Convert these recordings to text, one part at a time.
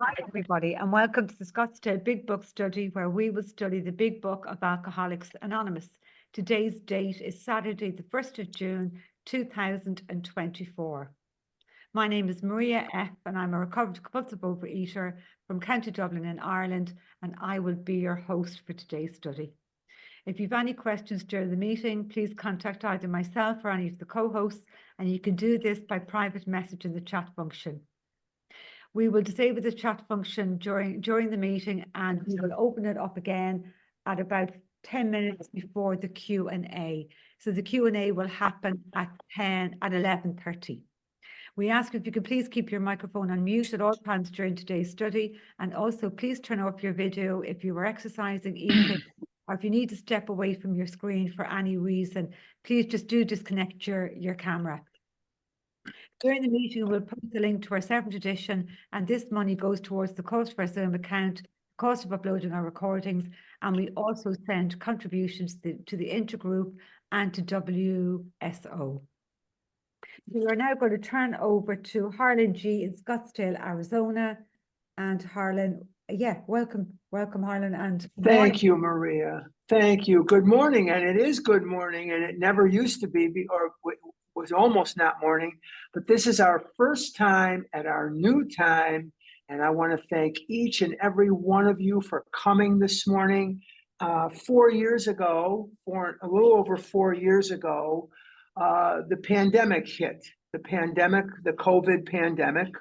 Hi, everybody, and welcome to the Scottsdale Big Book Study, where we will study the Big Book of Alcoholics Anonymous. Today's date is Saturday, the 1st of June, 2024. My name is Maria F., and I'm a recovered compulsive overeater from County Dublin in Ireland, and I will be your host for today's study. If you have any questions during the meeting, please contact either myself or any of the co-hosts, and you can do this by private message in the chat function. We will disable the chat function during the meeting, and we will open it up again at about 10 minutes before the Q&A. So the Q&A will happen at 11:30. We ask if you could please keep your microphone on mute at all times during today's study, and also please turn off your video if you are exercising, eating, or if you need to step away from your screen for any reason. Please just do disconnect your camera. During the meeting, we'll post a link to our 7th edition, and this money goes towards the cost of our Zoom account, cost of uploading our recordings, and we also send contributions to the intergroup and to WSO. We are now going to turn over to Harlan G. in Scottsdale, Arizona. And Harlan, welcome, Harlan. And thank you, Maria. Thank you. Good morning, and it is good morning, and it never used to be, or was almost not morning, but this is our first time at our new time, and I want to thank each and every one of you for coming this morning. 4 years ago, a little over 4 years ago, the pandemic hit, the COVID pandemic.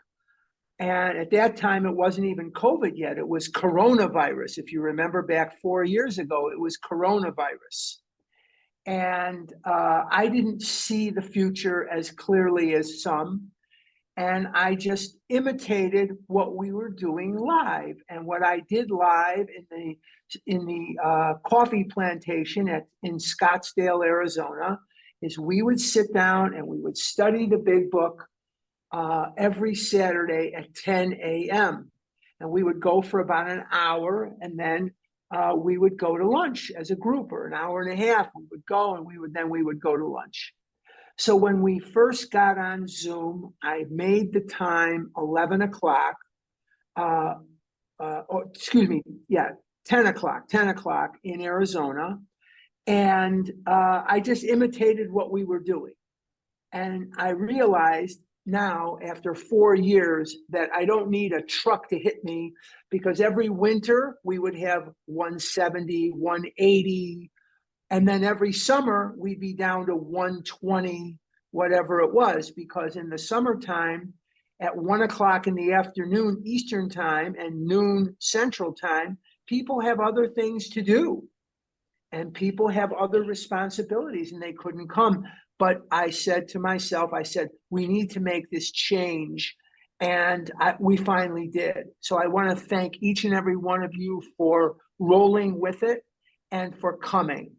And at that time, it wasn't even COVID yet. It was coronavirus. If you remember back 4 years ago, it was coronavirus. And I didn't see the future as clearly as some. And I just imitated what we were doing live. And what I did live in the coffee plantation in Scottsdale, Arizona, is we would sit down and we would study the Big Book every Saturday at 10 a.m. And we would go for about an hour, and then we would go to lunch as a group, or an hour and a half. We would go, and we would go to lunch. So when we first got on Zoom, I made the time 11 o'clock. 10 o'clock in Arizona. And I just imitated what we were doing. And I realized now, after 4 years, that I don't need a truck to hit me, because every winter we would have 170, 180, and then every summer we'd be down to 120, whatever it was, because in the summertime at 1 o'clock in the afternoon Eastern time and noon Central time, people have other things to do and people have other responsibilities, and they couldn't come. But I said to myself, we need to make this change. And we finally did. So I want to thank each and every one of you for rolling with it and for coming.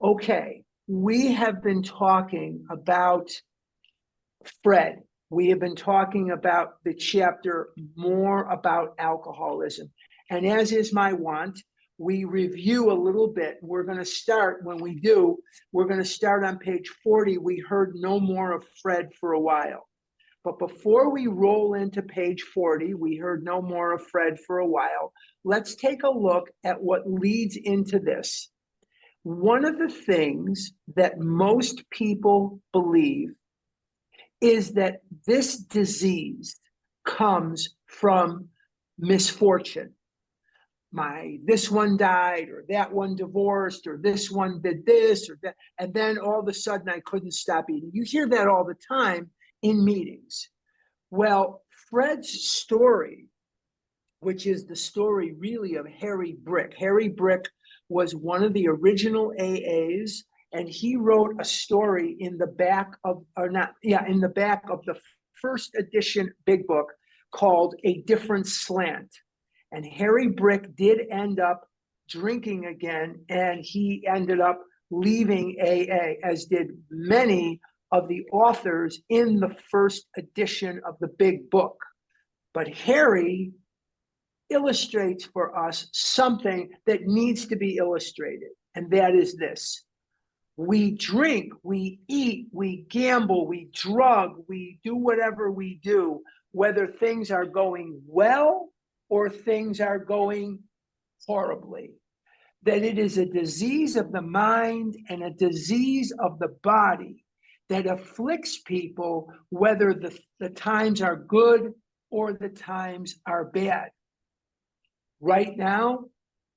Okay, we have been talking about Fred. We have been talking about the chapter more about alcoholism. And as is my wont, we review a little bit. We're going to start, we're going to start on page 40. We heard no more of Fred for a while. But before we roll into page 40, we heard no more of Fred for a while. Let's take a look at what leads into this. One of the things that most people believe is that this disease comes from misfortune. This one died, or that one divorced, or this one did this or that, and then all of a sudden I couldn't stop eating. You hear that all the time in meetings. Well, Fred's story, which is the story really of Harry Brick. Harry Brick was one of the original AAs, and he wrote a story in the back of the first edition Big Book called A Different Slant. And Harry Brick did end up drinking again, and he ended up leaving AA, as did many of the authors in the first edition of the Big Book. But Harry illustrates for us something that needs to be illustrated, and that is this. We drink, we eat, we gamble, we drug, we do whatever we do, whether things are going well or things are going horribly. That it is a disease of the mind and a disease of the body that afflicts people, whether the times are good or the times are bad. Right now,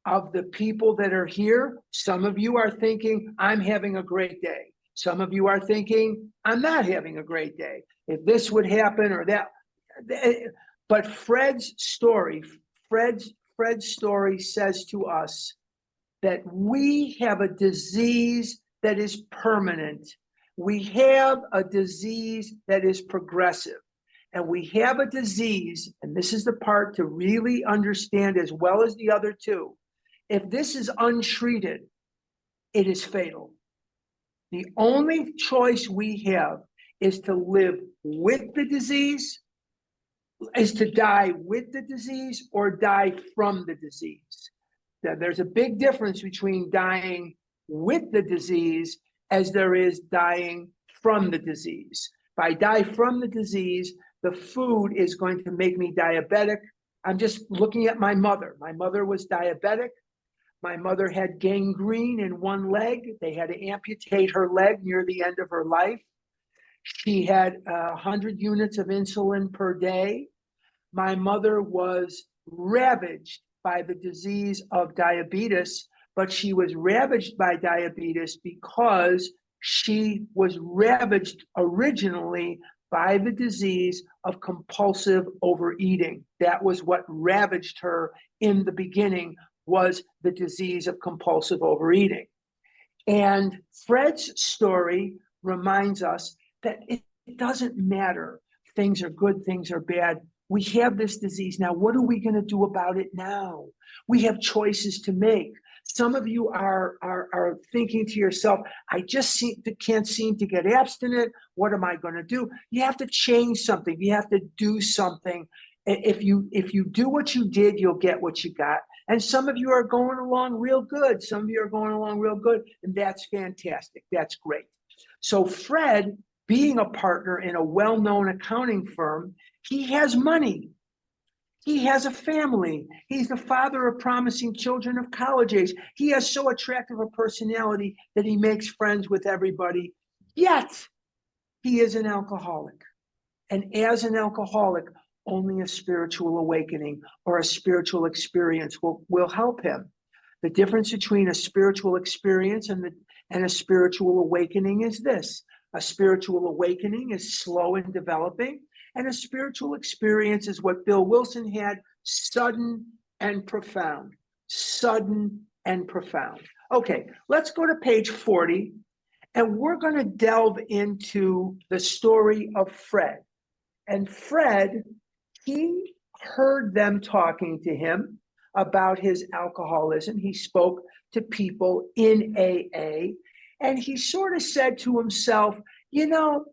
of the people that are here, some of you are thinking, I'm having a great day. Some of you are thinking, I'm not having a great day. If this would happen or that. But Fred's story says to us that we have a disease that is permanent. We have a disease that is progressive. And we have a disease, and this is the part to really understand as well as the other two. If this is untreated, it is fatal. The only choice we have is to live with the disease, is to die with the disease or die from the disease. There's a big difference between dying with the disease as there is dying from the disease. If I die from the disease, the food is going to make me diabetic. I'm just looking at my mother. My mother was diabetic. My mother had gangrene in one leg. They had to amputate her leg near the end of her life. She had 100 units of insulin per day. My mother was ravaged by the disease of diabetes, but she was ravaged by diabetes because she was ravaged originally by the disease of compulsive overeating. That was what ravaged her in the beginning, was the disease of compulsive overeating. And Fred's story reminds us that it doesn't matter. Things are good, things are bad. We have this disease now. What are we going to do about it now? We have choices to make. Some of you are thinking to yourself, I just can't seem to get abstinent. What am I going to do? You have to change something. You have to do something. If you do what you did, you'll get what you got. And some of you are going along real good. Some of you are going along real good, and that's fantastic. That's great. So Fred, being a partner in a well-known accounting firm, he has money. He has a family. He's the father of promising children of college age. He has so attractive a personality that he makes friends with everybody. Yet, he is an alcoholic. And as an alcoholic, only a spiritual awakening or a spiritual experience will help him. The difference between a spiritual experience and a spiritual awakening is this. A spiritual awakening is slow in developing, and a spiritual experience is what Bill Wilson had, sudden and profound. Sudden and profound. Okay, let's go to page 40, and we're going to delve into the story of Fred. And Fred, he heard them talking to him about his alcoholism. He spoke to people in AA, and he sort of said to himself, you know,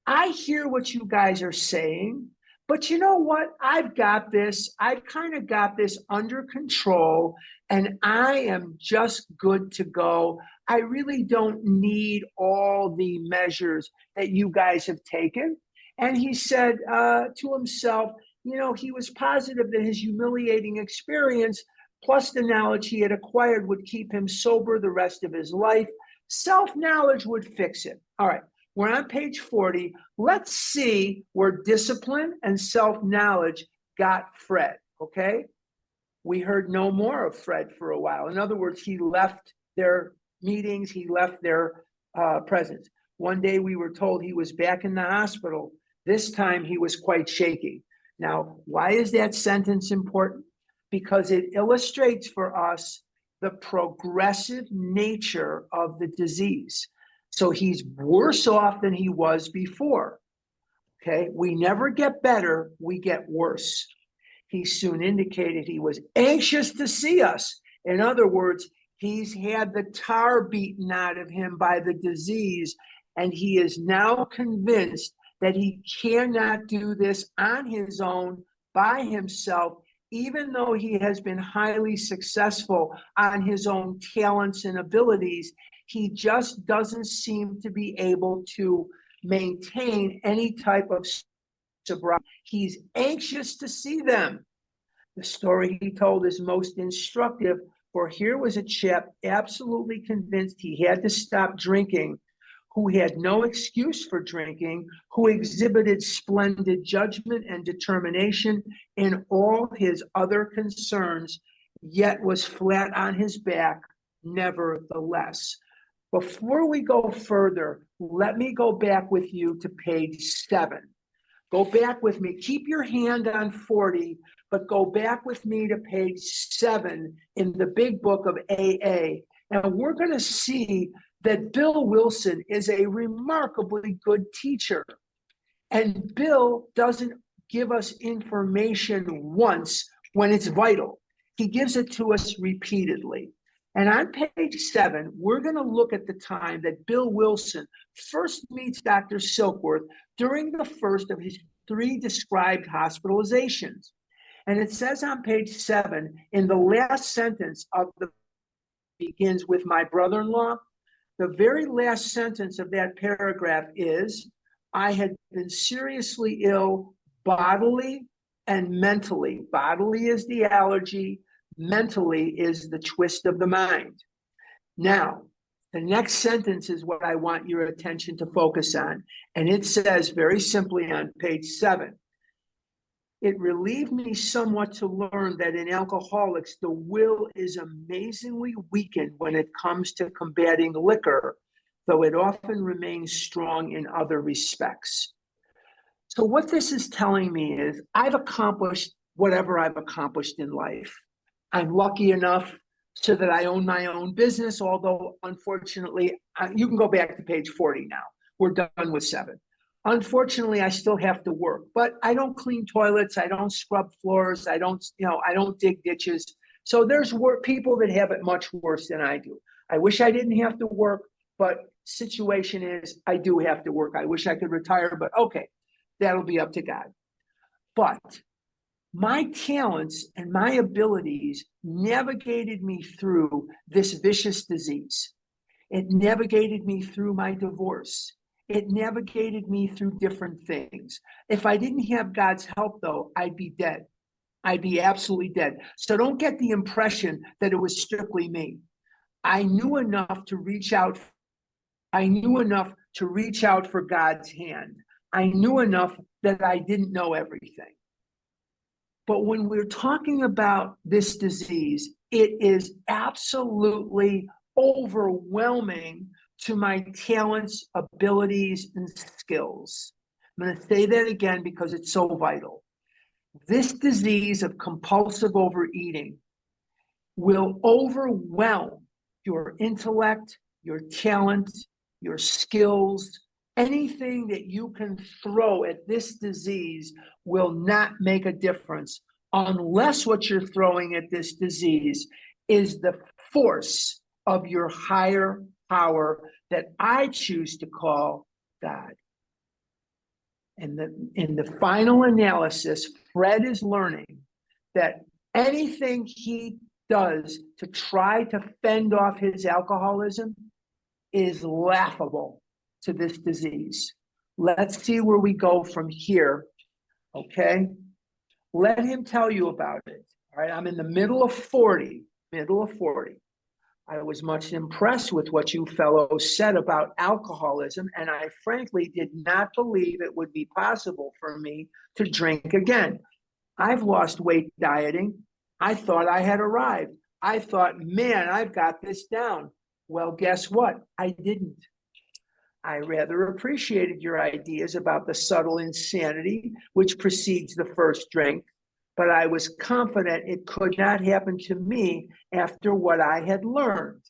I hear what you guys are saying, but you know what? I've got this. I've kind of got this under control, and I am just good to go. I really don't need all the measures that you guys have taken. And he said to himself, you know, he was positive that his humiliating experience, plus the knowledge he had acquired, would keep him sober the rest of his life. Self-knowledge would fix it. All right. We're on page 40. Let's see where discipline and self-knowledge got Fred, okay? We heard no more of Fred for a while. In other words, he left their meetings, he left their presence. One day we were told he was back in the hospital. This time he was quite shaky. Now, why is that sentence important? Because it illustrates for us the progressive nature of the disease. So he's worse off than he was before. Okay, we never get better, we get worse. He soon indicated he was anxious to see us. In other words, he's had the tar beaten out of him by the disease, and he is now convinced that he cannot do this on his own, by himself, even though he has been highly successful on his own talents and abilities. He just doesn't seem to be able to maintain any type of sobriety. He's anxious to see them. The story he told is most instructive, for here was a chap absolutely convinced he had to stop drinking, who had no excuse for drinking, who exhibited splendid judgment and determination in all his other concerns, yet was flat on his back nevertheless. Before we go further, let me go back with you to page 7. Go back with me. Keep your hand on 40, but go back with me to page 7 in the big book of AA. And we're going to see that Bill Wilson is a remarkably good teacher. And Bill doesn't give us information once when it's vital. He gives it to us repeatedly. And on page 7, we're going to look at the time that Bill Wilson first meets Dr. Silkworth during the first of his 3 described hospitalizations. And it says on page 7, in the last sentence of the begins with my brother-in-law, the very last sentence of that paragraph is, I had been seriously ill bodily and mentally. Bodily is the allergy, mentally is the twist of the mind. Now, the next sentence is what I want your attention to focus on. And it says very simply on page 7, it relieved me somewhat to learn that in alcoholics, the will is amazingly weakened when it comes to combating liquor, though it often remains strong in other respects. So what this is telling me is I've accomplished whatever I've accomplished in life. I'm lucky enough so that I own my own business, although unfortunately, you can go back to page 40 now. We're done with 7. Unfortunately, I still have to work, but I don't clean toilets. I don't scrub floors. I don't dig ditches. So there's people that have it much worse than I do. I wish I didn't have to work, but situation is I do have to work. I wish I could retire, but okay, that'll be up to God. But my talents and my abilities navigated me through this vicious disease. It navigated me through my divorce. It navigated me through different things. If I didn't have God's help, though, I'd be dead. I'd be absolutely dead. So don't get the impression that it was strictly me. I knew enough to reach out. I knew enough to reach out for God's hand. I knew enough that I didn't know everything. But when we're talking about this disease, it is absolutely overwhelming to my talents, abilities, and skills. I'm going to say that again because it's so vital. This disease of compulsive overeating will overwhelm your intellect, your talent, your skills. Anything that you can throw at this disease will not make a difference unless what you're throwing at this disease is the force of your higher power that I choose to call God. And in the final analysis, Fred is learning that anything he does to try to fend off his alcoholism is laughable to this disease. Let's see where we go from here, okay? Let him tell you about it, all right? I'm in the middle of 40. I was much impressed with what you fellows said about alcoholism, and I frankly did not believe it would be possible for me to drink again. I've lost weight dieting. I thought I had arrived. I thought, man, I've got this down. Well, guess what? I didn't. I rather appreciated your ideas about the subtle insanity which precedes the first drink, but I was confident it could not happen to me after what I had learned.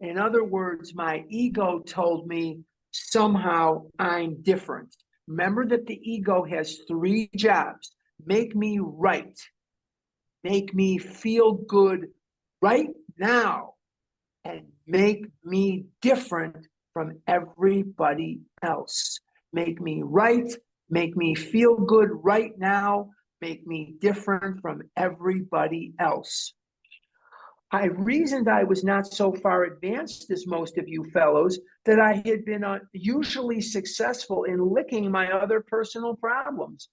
In other words, my ego told me somehow I'm different. Remember that the ego has 3 jobs: make me right, make me feel good right now, and make me different from everybody else. Make me right, make me feel good right now, make me different from everybody else. I reasoned I was not so far advanced as most of you fellows that I had been usually successful in licking my other personal problems,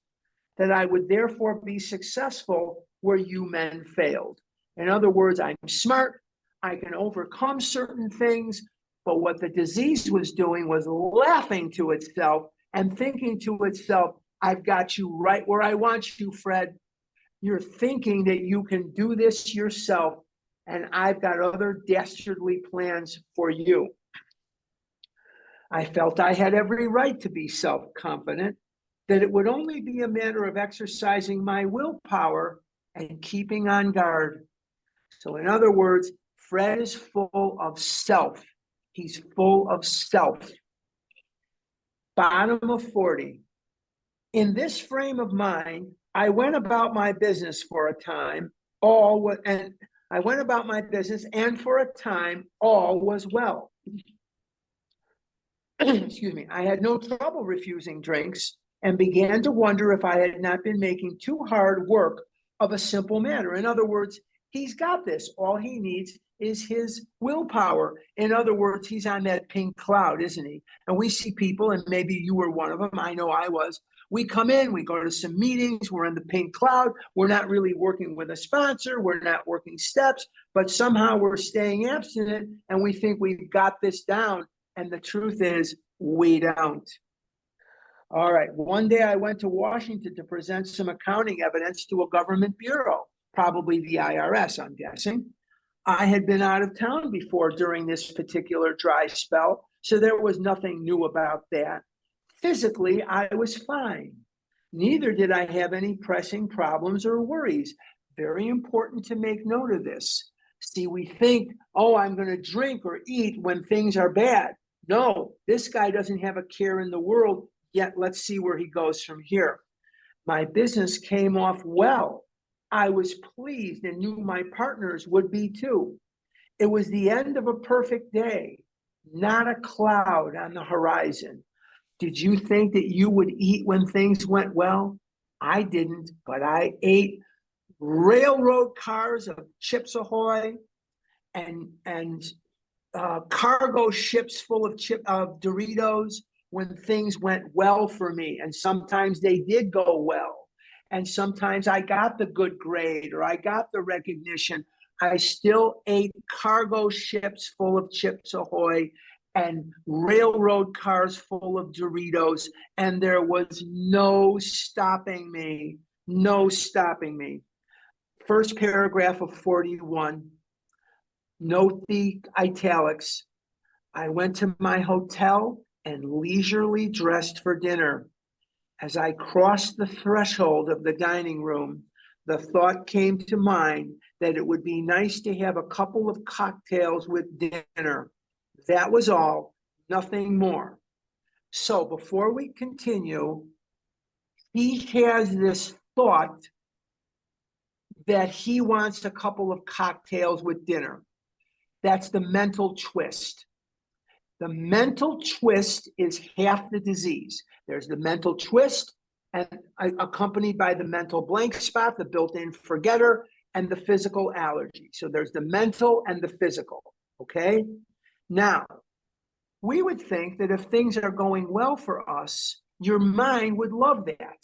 that I would therefore be successful where you men failed. In other words, I'm smart, I can overcome certain things, but what the disease was doing was laughing to itself and thinking to itself, I've got you right where I want you, Fred. You're thinking that you can do this yourself, and I've got other dastardly plans for you. I felt I had every right to be self-confident, that it would only be a matter of exercising my willpower and keeping on guard. So in other words, Fred is full of self. He's full of self. Bottom of 40. In this frame of mind, I went about my business for a time, and for a time, all was well. Excuse me. I had no trouble refusing drinks and began to wonder if I had not been making too hard work of a simple matter. In other words, he's got this. All he needs is his willpower. In other words, he's on that pink cloud, isn't he? And we see people, and maybe you were one of them. I know I was. We come in, we go to some meetings, we're in the pink cloud. We're not really working with a sponsor. We're not working steps, but somehow we're staying abstinent and we think we've got this down. And the truth is, we don't. All right. One day I went to Washington to present some accounting evidence to a government bureau, probably the IRS, I'm guessing. I had been out of town before during this particular dry spell, so there was nothing new about that. Physically, I was fine. Neither did I have any pressing problems or worries. Very important to make note of this. See, we think, oh, I'm going to drink or eat when things are bad. No, this guy doesn't have a care in the world, yet let's see where he goes from here. My business came off well. I was pleased and knew my partners would be too. It was the end of a perfect day, not a cloud on the horizon. Did you think that you would eat when things went well? I didn't, but I ate railroad cars of Chips Ahoy and cargo ships full of Doritos when things went well for me. And sometimes they did go well. And sometimes I got the good grade or I got the recognition. I still ate cargo ships full of Chips Ahoy and railroad cars full of Doritos. And there was no stopping me. No stopping me. First paragraph of 41. Note the italics. I went to my hotel and leisurely dressed for dinner. As I crossed the threshold of the dining room, the thought came to mind that it would be nice to have a couple of cocktails with dinner. That was all, nothing more. So before we continue, he has this thought that he wants a couple of cocktails with dinner. That's the mental twist. The mental twist is half the disease. There's the mental twist, and accompanied by the mental blank spot, the built-in forgetter, and the physical allergy. So there's the mental and the physical, okay? Now, we would think that if things are going well for us, your mind would love that.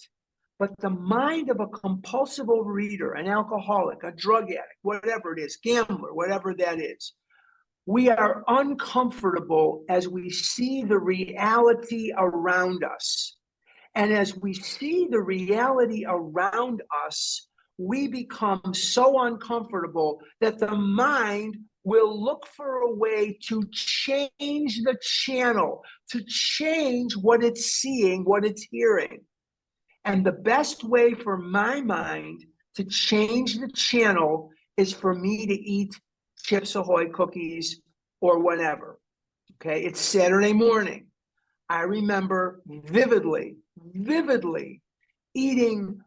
But the mind of a compulsive overeater, an alcoholic, a drug addict, whatever it is, gambler, whatever that is, we are uncomfortable as we see the reality around us. And as we see the reality around us, we become so uncomfortable that the mind will look for a way to change the channel, to change what it's seeing, what it's hearing. And the best way for my mind to change the channel is for me to eat Chips Ahoy cookies or whatever. Okay, it's Saturday morning. I remember vividly eating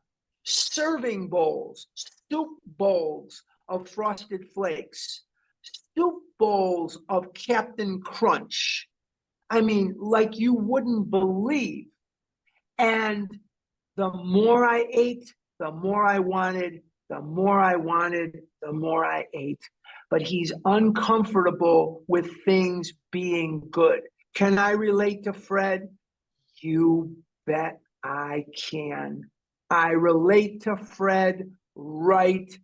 serving bowls, soup bowls of Frosted Flakes, soup bowls of Captain Crunch. I mean, like you wouldn't believe. And the more I ate, the more I wanted, the more I wanted, the more I ate. but he's uncomfortable with things being good. Can I relate to Fred? You bet I can. I relate to Fred right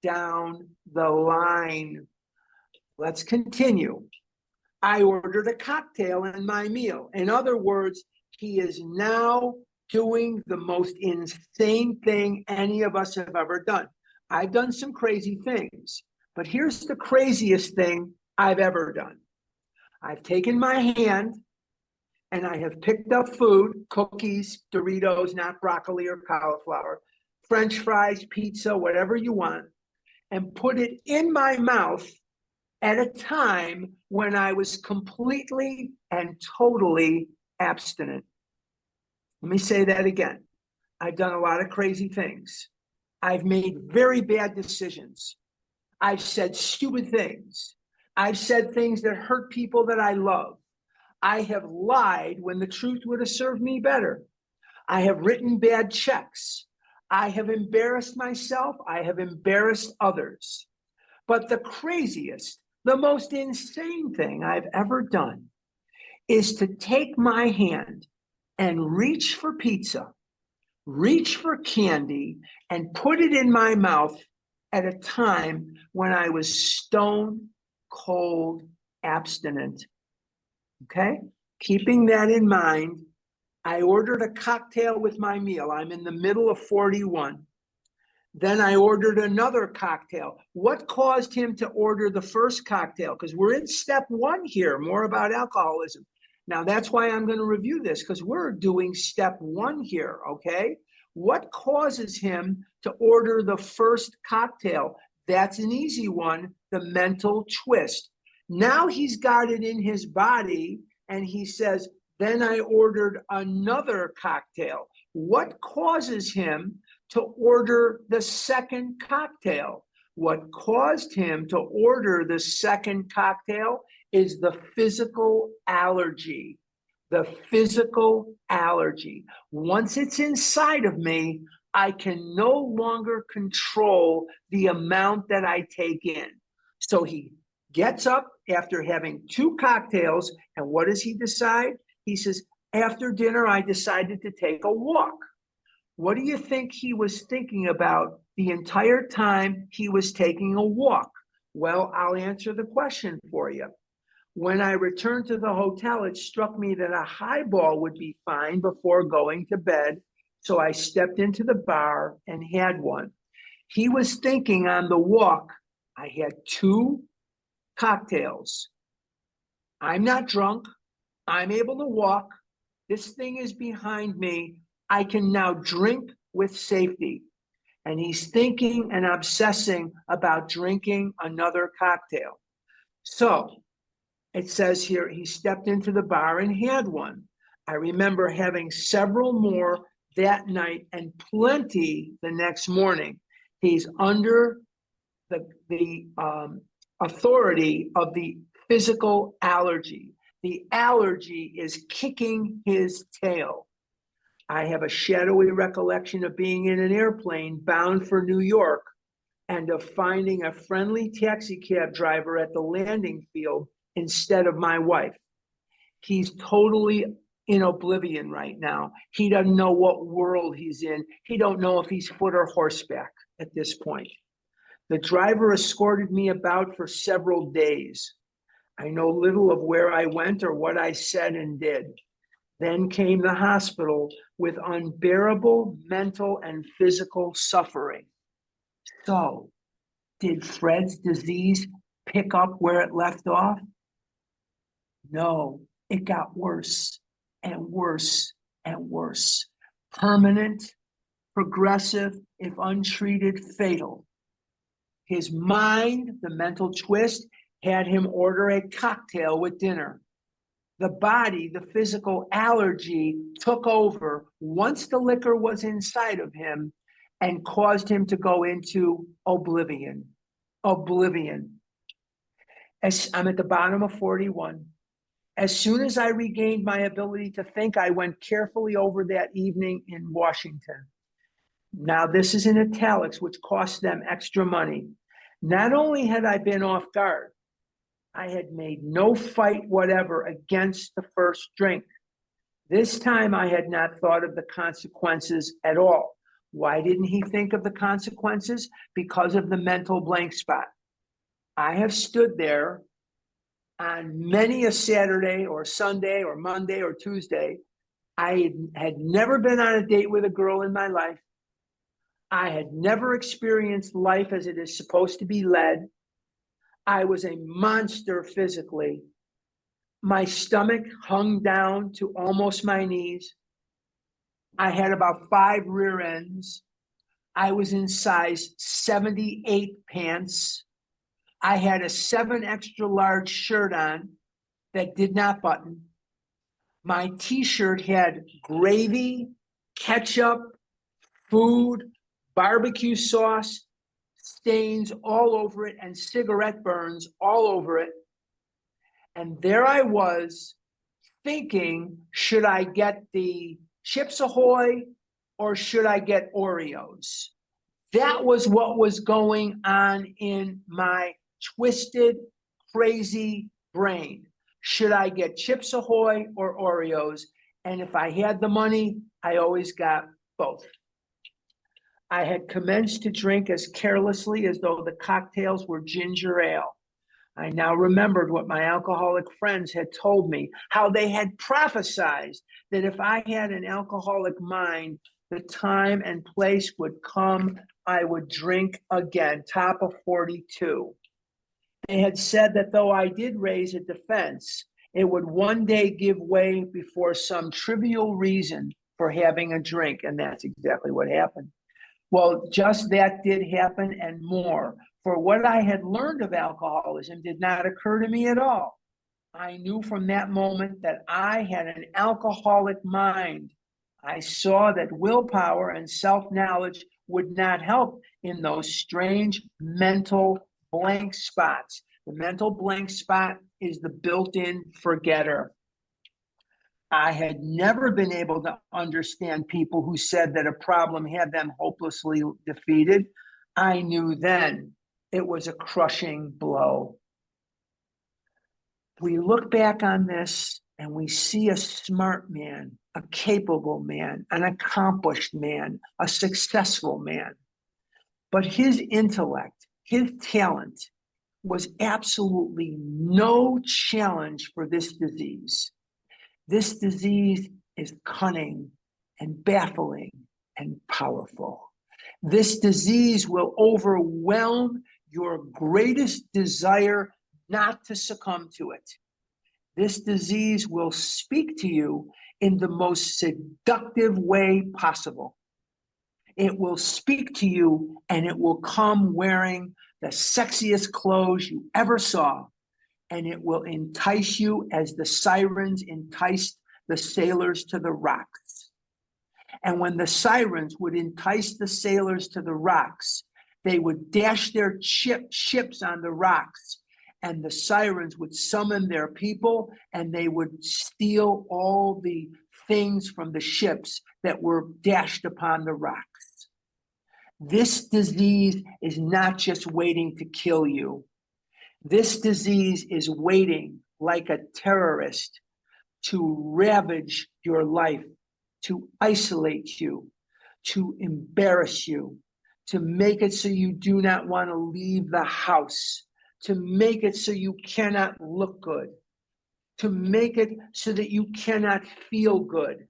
down the line. Let's continue. I ordered a cocktail in my meal. In other words, he is now doing the most insane thing any of us have ever done. I've done some crazy things, but here's the craziest thing I've ever done. I've taken my hand and I have picked up food, cookies, Doritos, not broccoli or cauliflower, French fries, pizza, whatever you want, and put it in my mouth at a time when I was completely and totally abstinent. Let me say that again. I've done a lot of crazy things. I've made very bad decisions. I've said stupid things. I've said things that hurt people that I love. I have lied when the truth would have served me better. I have written bad checks. I have embarrassed myself. I have embarrassed others. But the craziest, the most insane thing I've ever done is to take my hand and reach for pizza, reach for candy, and put it in my mouth at a time when I was stone cold abstinent. Okay? Keeping that in mind, I ordered a cocktail with my meal. I'm in the middle of 41. Then I ordered another cocktail. What caused him to order the first cocktail? Because we're in step one here, more about alcoholism. Now, that's why I'm going to review this, because we're doing step one here, okay? What causes him to order the first cocktail? That's an easy one, the mental twist. Now he's got it in his body, and he says, then I ordered another cocktail. What causes him to order the second cocktail? What caused him to order the second cocktail is the physical allergy. The physical allergy. Once it's inside of me, I can no longer control the amount that I take in. So he gets up after having two cocktails, and what does he decide? He says, after dinner, I decided to take a walk. What do you think he was thinking about the entire time he was taking a walk? Well, I'll answer the question for you. When I returned to the hotel, it struck me that a highball would be fine before going to bed. So I stepped into the bar and had one. He was thinking on the walk, I had two cocktails. I'm not drunk. I'm able to walk. This thing is behind me. I can now drink with safety. And he's thinking and obsessing about drinking another cocktail. So it says here, he stepped into the bar and had one. I remember having several more that night and plenty the next morning. He's under the authority of the physical allergy. The allergy is kicking his tail. I have a shadowy recollection of being in an airplane bound for New York and of finding a friendly taxi cab driver at the landing field instead of my wife. He's totally in oblivion right now. He doesn't know what world he's in. He don't know if he's foot or horseback at this point. The driver escorted me about for several days. I know little of where I went or what I said and did. Then came the hospital with unbearable mental and physical suffering. So, did Fred's disease pick up where it left off? No, it got worse and worse and worse. Permanent, progressive, if untreated, fatal. His mind, the mental twist, had him order a cocktail with dinner. The body, the physical allergy took over once the liquor was inside of him and caused him to go into oblivion. Oblivion. As I'm at the bottom of 41. As soon as I regained my ability to think, I went carefully over that evening in Washington. Now, this is in italics, which cost them extra money. Not only had I been off guard, I had made no fight whatever against the first drink. This time I had not thought of the consequences at all. Why didn't he think of the consequences? Because of the mental blank spot. I have stood there on many a Saturday or Sunday or Monday or Tuesday. I had never been on a date with a girl in my life. I had never experienced life as it is supposed to be led. I was a monster physically. My stomach hung down to almost my knees. I had about 5 rear ends. I was in size 78 pants. I had a 7 extra large shirt on that did not button. My t-shirt had gravy, ketchup, food, barbecue sauce, stains all over it, and cigarette burns all over it. And there I was thinking, should I get the Chips Ahoy or should I get Oreos? That was what was going on in my twisted, crazy brain. Should I get Chips Ahoy or Oreos? And if I had the money, I always got both. I had commenced to drink as carelessly as though the cocktails were ginger ale. I now remembered what my alcoholic friends had told me, how they had prophesied that if I had an alcoholic mind, the time and place would come, I would drink again. Top of 42. They had said that though I did raise a defense, it would one day give way before some trivial reason for having a drink, and that's exactly what happened. Well, just that did happen and more. For what I had learned of alcoholism did not occur to me at all. I knew from that moment that I had an alcoholic mind. I saw that willpower and self-knowledge would not help in those strange mental blank spots. The mental blank spot is the built-in forgetter. I had never been able to understand people who said that a problem had them hopelessly defeated. I knew then it was a crushing blow. We look back on this and we see a smart man, a capable man, an accomplished man, a successful man. But his intellect, his talent was absolutely no challenge for this disease. This disease is cunning and baffling and powerful. This disease will overwhelm your greatest desire not to succumb to it. This disease will speak to you in the most seductive way possible. It will speak to you and it will come wearing the sexiest clothes you ever saw. And it will entice you as the sirens enticed the sailors to the rocks. And when the sirens would entice the sailors to the rocks, they would dash their ships on the rocks, and the sirens would summon their people, and they would steal all the things from the ships that were dashed upon the rocks. This disease is not just waiting to kill you. This disease is waiting like a terrorist to ravage your life, to isolate you, to embarrass you, to make it so you do not want to leave the house, to make it so you cannot look good, to make it so that you cannot feel good,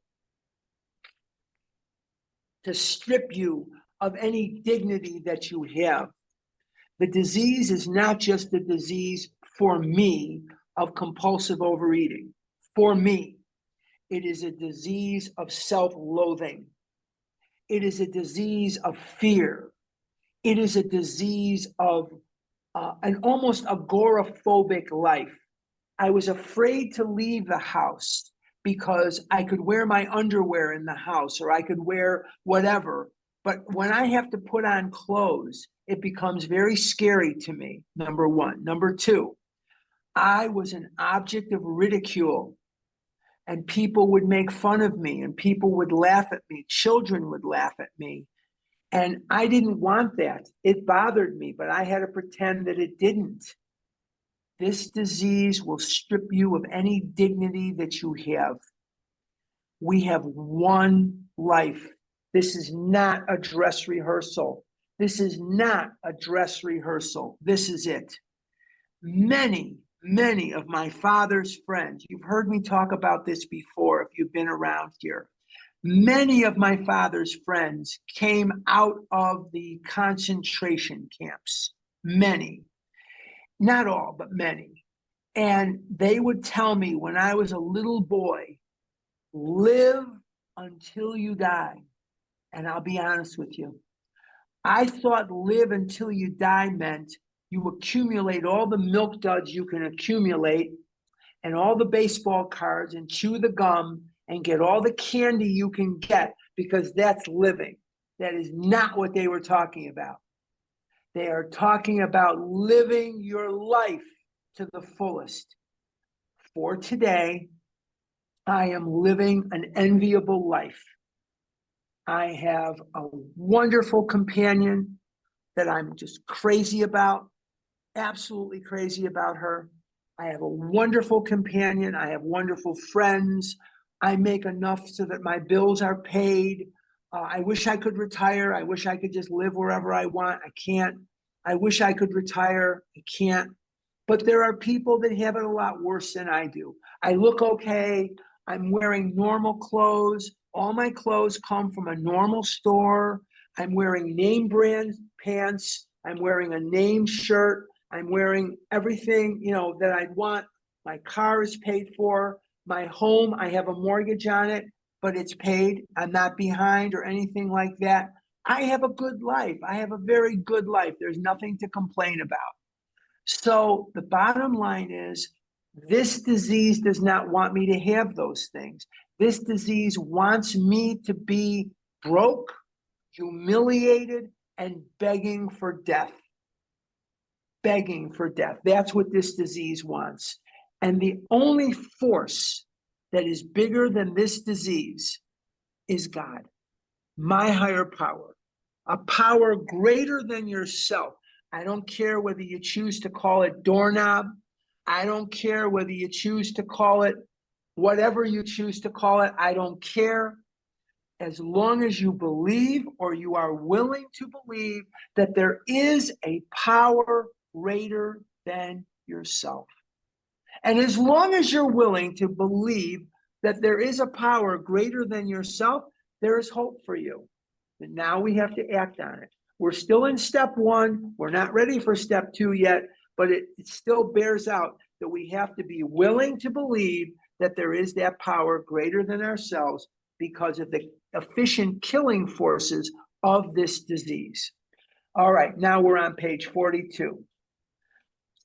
to strip you of any dignity that you have. The disease is not just a disease for me of compulsive overeating. For me, it is a disease of self-loathing. It is a disease of fear. It is a disease of an almost agoraphobic life. I was afraid to leave the house because I could wear my underwear in the house or I could wear whatever. But when I have to put on clothes, it becomes very scary to me, number one. Number two, I was an object of ridicule, and people would make fun of me and people would laugh at me. Children would laugh at me. And I didn't want that. It bothered me, but I had to pretend that it didn't. This disease will strip you of any dignity that you have. We have one life. This is not a dress rehearsal. This is not a dress rehearsal. This is it. Many of my father's friends, you've heard me talk about this before if you've been around here. Many of my father's friends came out of the concentration camps. Many, not all, but many. And they would tell me when I was a little boy, live until you die. And I'll be honest with you. I thought live until you die meant you accumulate all the milk duds you can accumulate and all the baseball cards and chew the gum and get all the candy you can get because that's living. That is not what they were talking about. They are talking about living your life to the fullest. For today, I am living an enviable life. I have a wonderful companion that I'm just crazy about, absolutely crazy about her. I have a wonderful companion. I have wonderful friends. I make enough so that my bills are paid. I wish I could retire. I wish I could just live wherever I want. I can't. I wish I could retire. I can't. But there are people that have it a lot worse than I do. I look okay. I'm wearing normal clothes. All my clothes come from a normal store. I'm wearing name brand pants. I'm wearing a name shirt. I'm wearing everything, that I'd want. My car is paid for. My home, I have a mortgage on it, but it's paid. I'm not behind or anything like that. I have a good life. I have a very good life. There's nothing to complain about. So the bottom line is, this disease does not want me to have those things. This disease wants me to be broke, humiliated, and begging for death. Begging for death. That's what this disease wants. And the only force that is bigger than this disease is God, my higher power, a power greater than yourself. I don't care whether you choose to call it doorknob. I don't care whether you choose to call it whatever you choose to call it. I don't care. As long as you believe, or you are willing to believe, that there is a power greater than yourself. And as long as you're willing to believe that there is a power greater than yourself, there is hope for you. And now we have to act on it. We're still in step one. We're not ready for step two yet, but it still bears out that we have to be willing to believe that there is that power greater than ourselves because of the efficient killing forces of this disease. All right, now we're on page 42.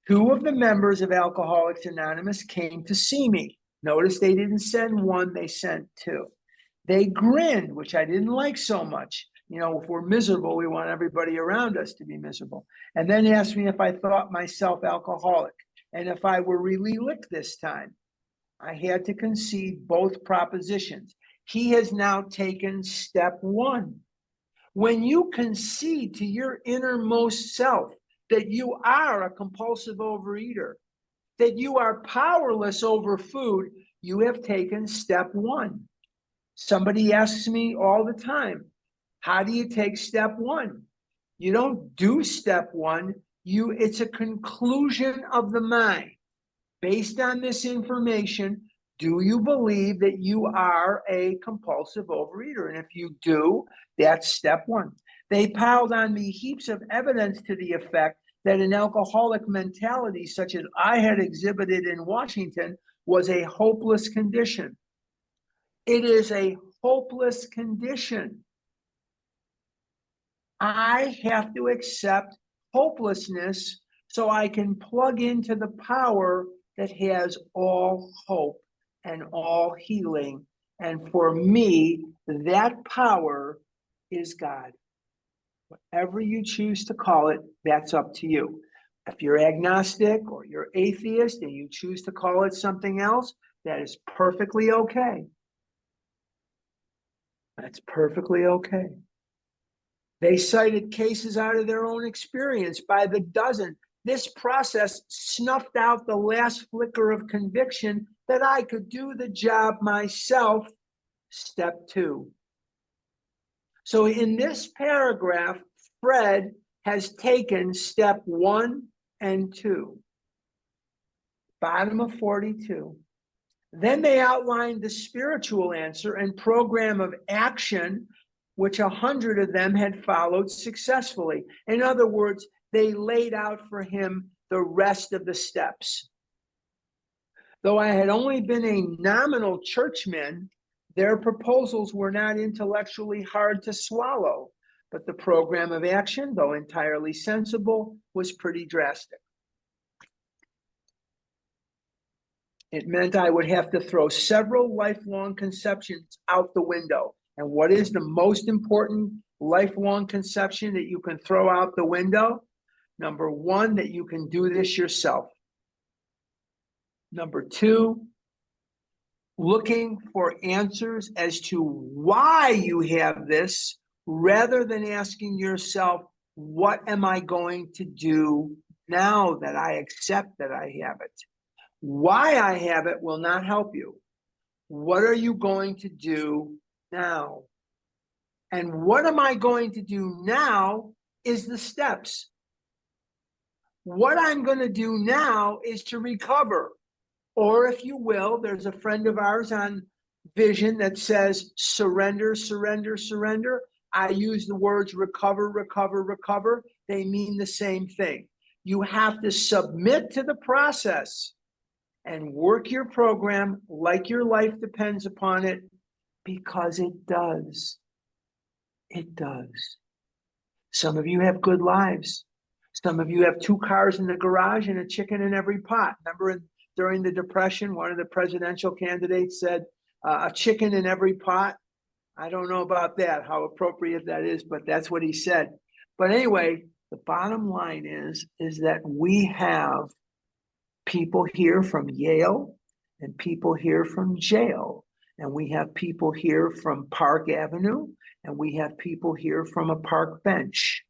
Two of the members of Alcoholics Anonymous came to see me. Notice they didn't send one, they sent two. They grinned, which I didn't like so much. If we're miserable, we want everybody around us to be miserable. And then asked me if I thought myself alcoholic and if I were really licked this time. I had to concede both propositions. He has now taken step one. When you concede to your innermost self that you are a compulsive overeater, that you are powerless over food, you have taken step one. Somebody asks me all the time, how do you take step one? You don't do step one. It's a conclusion of the mind. Based on this information, do you believe that you are a compulsive overeater? And if you do, that's step one. They piled on me heaps of evidence to the effect that an alcoholic mentality, such as I had exhibited in Washington, was a hopeless condition. It is a hopeless condition. I have to accept hopelessness so I can plug into the power that has all hope and all healing. And for me, that power is God. Whatever you choose to call it, that's up to you. If you're agnostic or you're atheist and you choose to call it something else, that is perfectly okay. That's perfectly okay. They cited cases out of their own experience by the dozen. This process snuffed out the last flicker of conviction that I could do the job myself. Step 2. So in this paragraph, Fred has taken step 1 and 2. Bottom of 42. Then they outlined the spiritual answer and program of action, which 100 of them had followed successfully. In other words, they laid out for him the rest of the steps. Though I had only been a nominal churchman, their proposals were not intellectually hard to swallow, but the program of action, though entirely sensible, was pretty drastic. It meant I would have to throw several lifelong conceptions out the window. And what is the most important lifelong conception that you can throw out the window? Number 1, that you can do this yourself. Number 2, looking for answers as to why you have this, rather than asking yourself, what am I going to do now that I accept that I have it? Why I have it will not help you. What are you going to do now? And what am I going to do now is the steps. What I'm going to do now is to recover. Or if you will, there's a friend of ours on Vision that says, surrender, surrender, surrender. I use the words recover, recover, recover. They mean the same thing. You have to submit to the process and work your program like your life depends upon it, because it does. It does. Some of you have good lives. Some of you have 2 cars in the garage and a chicken in every pot. Remember during the Depression, one of the presidential candidates said, a chicken in every pot? I don't know about that, how appropriate that is, but that's what he said. But anyway, the bottom line is that we have people here from Yale and people here from jail. And we have people here from Park Avenue, and we have people here from a park bench.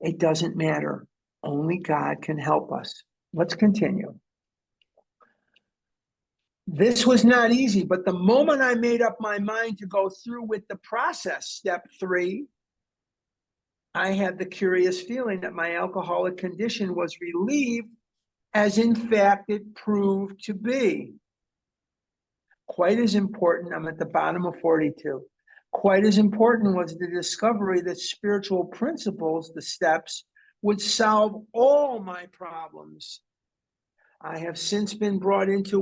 It doesn't matter. Only God can help us. Let's continue. This was not easy, but the moment I made up my mind to go through with the process, step 3, I had the curious feeling that my alcoholic condition was relieved, as in fact it proved to be. Quite as important, I'm at the bottom of 42, quite as important was the discovery that spiritual principles, the steps, would solve all my problems. I have since been brought into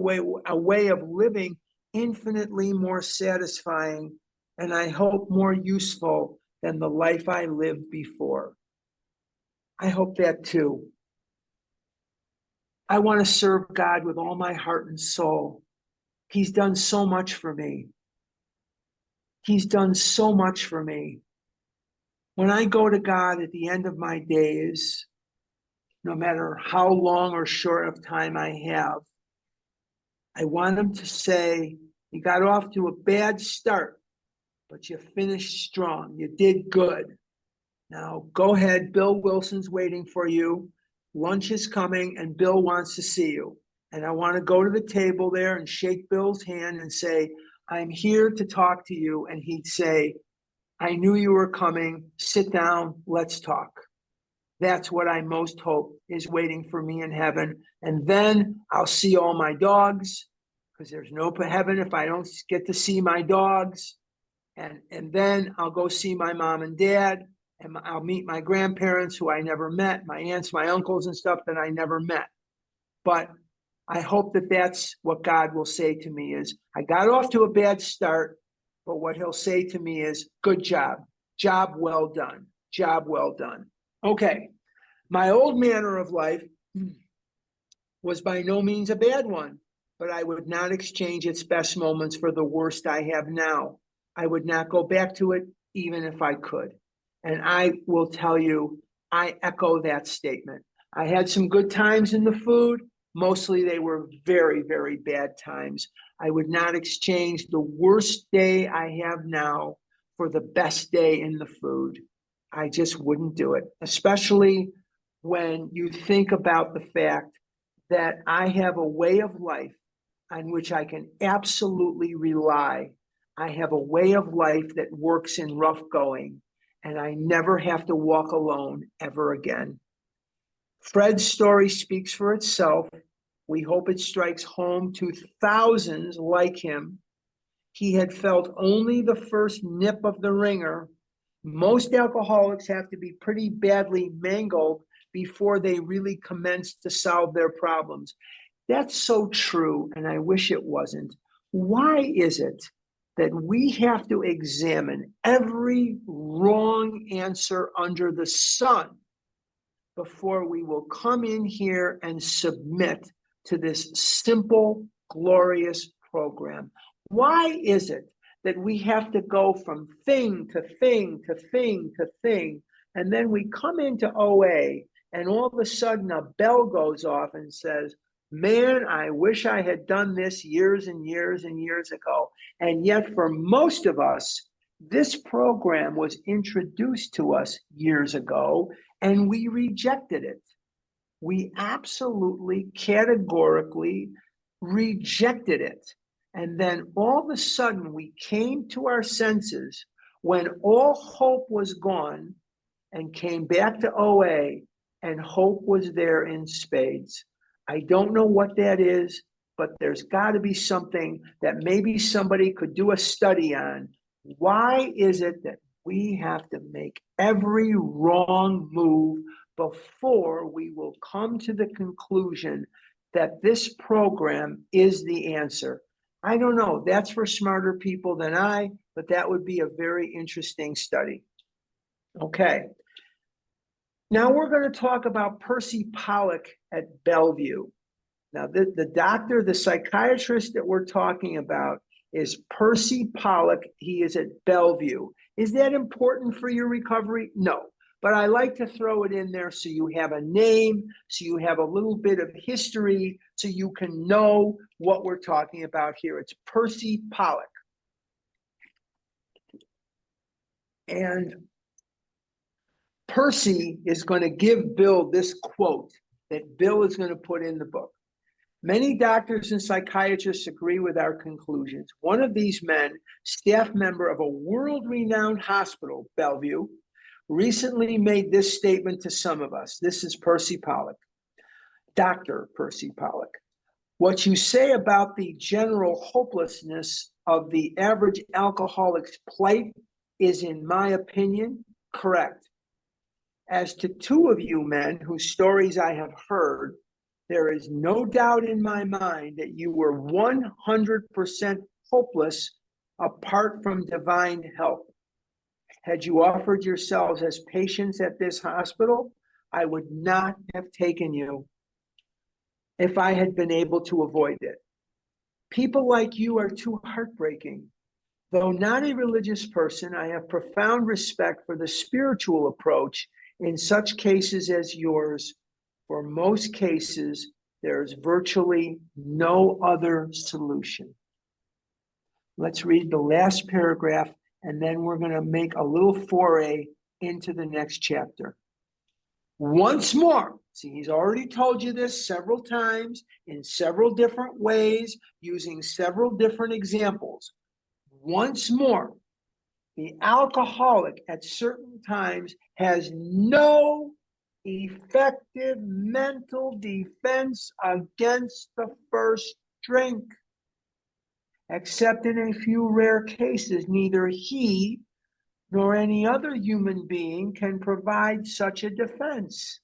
a way of living infinitely more satisfying, and I hope more useful than the life I lived before. I hope that too. I want to serve God with all my heart and soul. He's done so much for me. He's done so much for me. When I go to God at the end of my days, no matter how long or short of time I have, I want him to say, you got off to a bad start, but you finished strong. You did good. Now go ahead. Bill Wilson's waiting for you. Lunch is coming and Bill wants to see you. And I want to go to the table there and shake Bill's hand and say, I'm here to talk to you. And he'd say, I knew you were coming. Sit down. Let's talk. That's what I most hope is waiting for me in heaven. And then I'll see all my dogs, because there's no heaven if I don't get to see my dogs. And then I'll go see my mom and dad, and I'll meet my grandparents who I never met, my aunts, my uncles and stuff that I never met. But I hope that that's what God will say to me is, I got off to a bad start, but what he'll say to me is, good job, job well done, job well done. Okay, my old manner of life was by no means a bad one, but I would not exchange its best moments for the worst I have now. I would not go back to it even if I could. And I will tell you, I echo that statement. I had some good times in the food. Mostly they were very, very bad times. I would not exchange the worst day I have now for the best day in the food. I just wouldn't do it, especially when you think about the fact that I have a way of life on which I can absolutely rely. I have a way of life that works in rough going, and I never have to walk alone ever again. Fred's story speaks for itself. We hope it strikes home to thousands like him. He had felt only the first nip of the ringer. Most alcoholics have to be pretty badly mangled before they really commence to solve their problems. That's so true, and I wish it wasn't. Why is it that we have to examine every wrong answer under the sun before we will come in here and submit to this simple, glorious program? Why is it that we have to go from thing to thing to thing to thing, and then we come into OA and all of a sudden a bell goes off and says, man, I wish I had done this years and years and years ago. And yet for most of us, this program was introduced to us years ago and we rejected it. We absolutely, categorically rejected it. And then all of a sudden we came to our senses when all hope was gone and came back to OA and hope was there in spades. I don't know what that is, but there's got to be something that maybe somebody could do a study on. Why is it that we have to make every wrong move before we will come to the conclusion that this program is the answer? I don't know. That's for smarter people than I, but that would be a very interesting study. Okay. Now we're going to talk about Percy Pollock at Bellevue. Now, the doctor, the psychiatrist that we're talking about is Percy Pollock. He is at Bellevue. Is that important for your recovery? No. But I like to throw it in there so you have a name, so you have a little bit of history, so you can know what we're talking about here. It's Percy Pollock. And Percy is going to give Bill this quote that Bill is going to put in the book. Many doctors and psychiatrists agree with our conclusions. One of these men, staff member of a world-renowned hospital, Bellevue, recently made this statement to some of us. This is Percy Pollock. Dr. Percy Pollock. What you say about the general hopelessness of the average alcoholic's plight is, in my opinion, correct. As to two of you men whose stories I have heard, there is no doubt in my mind that you were 100% hopeless apart from divine help. Had you offered yourselves as patients at this hospital, I would not have taken you if I had been able to avoid it. People like you are too heartbreaking. Though not a religious person, I have profound respect for the spiritual approach in such cases as yours. For most cases, there's virtually no other solution. Let's read the last paragraph, and then we're going to make a little foray into the next chapter. Once more, see, he's already told you this several times in several different ways, using several different examples. Once more, the alcoholic at certain times has no effective mental defense against the first drink. Except in a few rare cases, neither he nor any other human being can provide such a defense.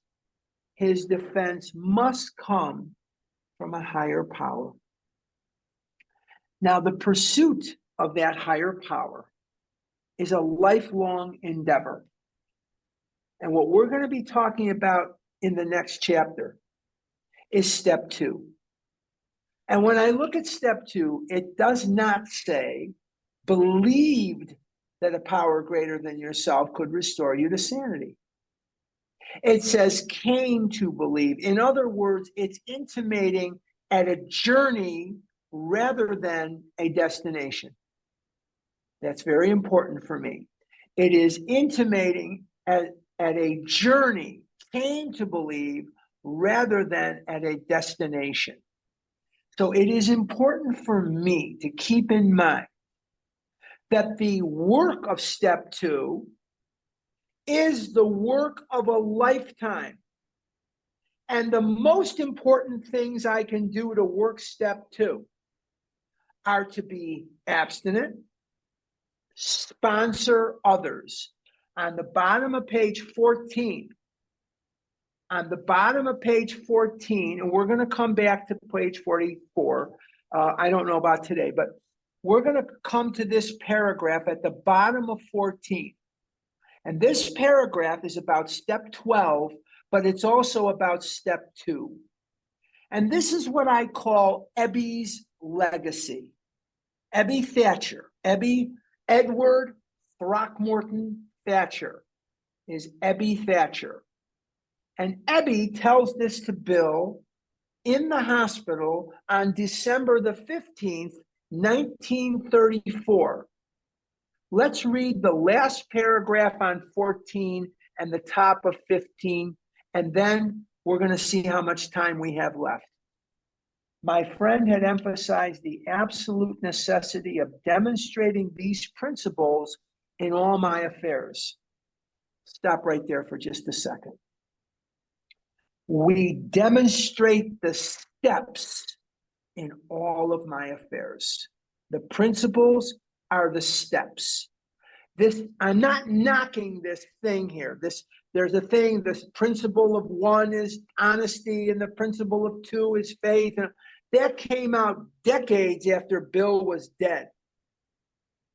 His defense must come from a higher power. Now, the pursuit of that higher power is a lifelong endeavor. And what we're going to be talking about in the next chapter is step 2. And when I look at step 2, it does not say believed that a power greater than yourself could restore you to sanity. It says came to believe. In other words, it's intimating at a journey rather than a destination. That's very important for me. It is intimating at a journey, came to believe, rather than at a destination. So it is important for me to keep in mind that the work of step 2 is the work of a lifetime. And the most important things I can do to work step 2 are to be abstinent, sponsor others. On the bottom of page 14, and we're going to come back to page 44. I don't know about today, but we're going to come to this paragraph at the bottom of 14. And this paragraph is about step 12, but it's also about step 2. And this is what I call Ebby's legacy. Ebby Thatcher, Edward Throckmorton Thatcher is Ebby Thatcher. And Ebby tells this to Bill in the hospital on December the 15th, 1934. Let's read the last paragraph on 14 and the top of 15, and then we're going to see how much time we have left. My friend had emphasized the absolute necessity of demonstrating these principles in all my affairs. Stop right there for just a second. We demonstrate the steps in all of my affairs. The principles are the steps. I'm not knocking this thing here. There's a thing, this principle of 1 is honesty and the principle of 2 is faith. And that came out decades after Bill was dead.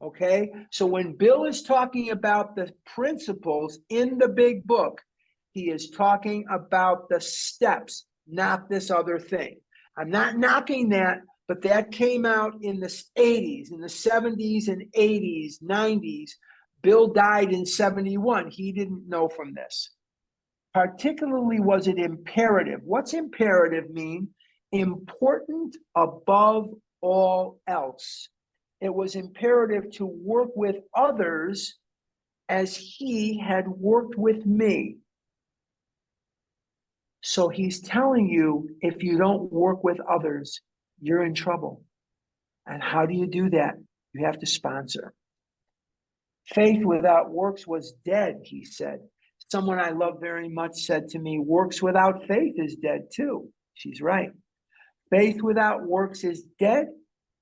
Okay? So when Bill is talking about the principles in the big book, he is talking about the steps, not this other thing. I'm not knocking that, but that came out in the 80s, in the 70s and 80s, 90s. Bill died in 71. He didn't know from this. Particularly was it imperative. What's imperative mean? Important above all else. It was imperative to work with others as he had worked with me. So he's telling you, if you don't work with others, you're in trouble. And how do you do that? You have to sponsor. Faith without works was dead, he said. Someone I love very much said to me, works without faith is dead too. She's right. Faith without works is dead.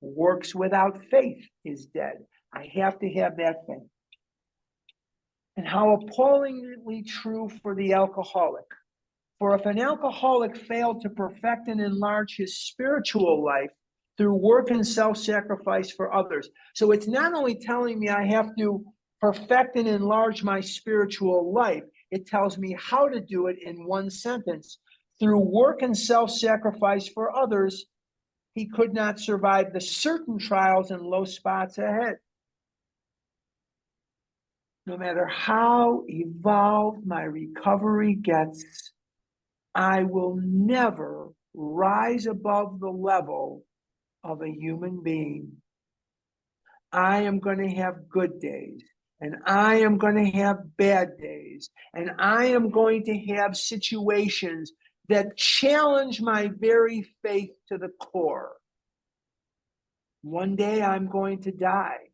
Works without faith is dead. I have to have that faith. And how appallingly true for the alcoholic. For if an alcoholic failed to perfect and enlarge his spiritual life through work and self-sacrifice for others. So it's not only telling me I have to perfect and enlarge my spiritual life, it tells me how to do it in one sentence. Through work and self-sacrifice for others, he could not survive the certain trials and low spots ahead. No matter how evolved my recovery gets, I will never rise above the level of a human being. I am going to have good days, and I am going to have bad days, and I am going to have situations that challenge my very faith to the core. One day I'm going to die.